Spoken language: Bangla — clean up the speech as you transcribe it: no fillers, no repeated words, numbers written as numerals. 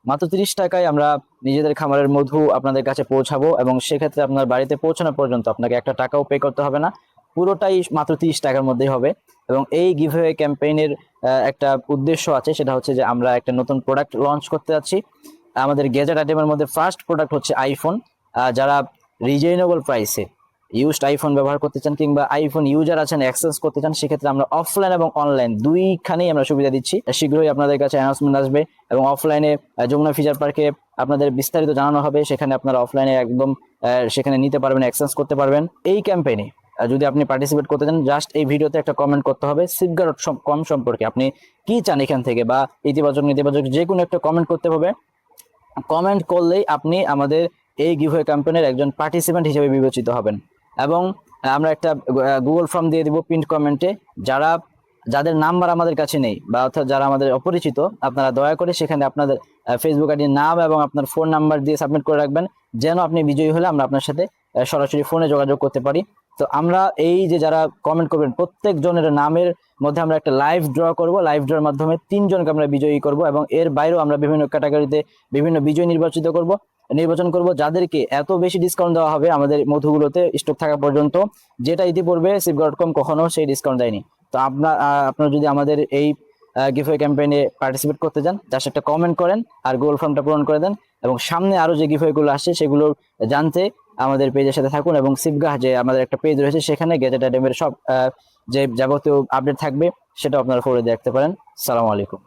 মাত্র 30 টাকায় আমরা নিজেদের খামারের মধু আপনাদের কাছে পৌঁছাবো, এবং সেক্ষেত্রে আপনার বাড়িতে পৌঁছানো পর্যন্ত আপনাকে একটা টাকাও পে করতে হবে না, পুরোটাই মাত্র 30 টাকার মধ্যেই হবে। এবং এই গিভঅ্যাওয়ে ক্যাম্পেইনের একটা উদ্দেশ্য আছে, সেটা হচ্ছে যে আমরা একটা নতুন প্রোডাক্ট লঞ্চ করতে যাচ্ছি। আমাদের গেজেট আইটেমের মধ্যে ফার্স্ট প্রোডাক্ট হচ্ছে আইফোন। যারা রিজনেবল প্রাইসে ইউজড আইফোন ব্যবহার করতে চান কিংবা আইফোন ইউজার আছেন এক্সচেঞ্জ করতে চান, সেক্ষেত্রে আমরা অফলাইন এবং অনলাইন দুইখানেই আমরা সুবিধা দিচ্ছি। শীঘ্রই আপনাদের কাছে অ্যানাউন্সমেন্ট আসবে, এবং অফলাইনে যমুনা ফিচার পার্কে আপনাদের বিস্তারিত জানানো হবে। সেখানে আপনারা অফলাইনে একদম সেখানে নিতে পারবেন, এক্সচেঞ্জ করতে পারবেন। এই ক্যাম্পেইনে যদি আপনি পার্টিসিপেট করতে চান, জাস্ট এই ভিডিওতে একটা কমেন্ট করতে হবে সেফগার্ড.com সম্পর্কে আপনি কি চান এখান থেকে, বা ইতিবাচক নেতিবাচক যে কোনো একটা কমেন্ট করতে হবে। কমেন্ট করলেই আপনি আমাদের এই গিভওয়ে ক্যাম্পেইনের একজন পার্টিসিপেন্ট হিসেবে বিবেচিত হবেন। এবং আমরা একটা গুগল ফর্ম দিয়ে দিব পিন কমেন্টে। যাদের নাম্বার আমাদের কাছে নেই, বা অর্থাৎ যারা আমাদের অপরিচিত, আপনারা দয়া করে সেখানে আপনাদের ফেসবুক আইডির নাম এবং আপনার ফোন নাম্বার দিয়ে সাবমিট করে রাখবেন, যেন আপনি বিজয়ী হলে আমরা আপনার সাথে সরাসরি ফোনে যোগাযোগ করতে পারি। তো আমরা এই যে যারা কমেন্ট করবেন প্রত্যেক জনের নামের মধ্যে আমরা একটা লাইভ ড্র করব। লাইভ ড্রর মাধ্যমে 3 জনকে আমরা বিজয়ী করব, এবং এর বাইরেও আমরা বিভিন্ন ক্যাটাগরিতে বিভিন্ন বিজয়ী নির্বাচন করব, যাদেরকে এত বেশি ডিসকাউন্ট দেওয়া হবে আমাদের মধুগুলোতে স্টক থাকা পর্যন্ত, যেটা ইতিপূর্বে সেফগার্ড.com কখনো সেই ডিসকাউন্ট দেয়নি। তো আপনারা যদি আমাদের এই গিভওয়ে ক্যাম্পেইনে পার্টিসিপেট করতে চান, জাস্ট একটা কমেন্ট করেন আর গুগল ফর্মটা পূরণ করে দেন, এবং সামনে আরো যে গিভওয়েগুলো আসছে সেগুলো জানতে আমাদের পেজের সাথে থাকুন। এবং সিফগাহ যে আমাদের একটা পেজ রয়েছে, সেখানে গ্যাজেট আইটেমের সব যে যাবতীয় আপডেট থাকবে সেটা আপনারা ফলো দেখতে পারেন। সালামু আলাইকুম।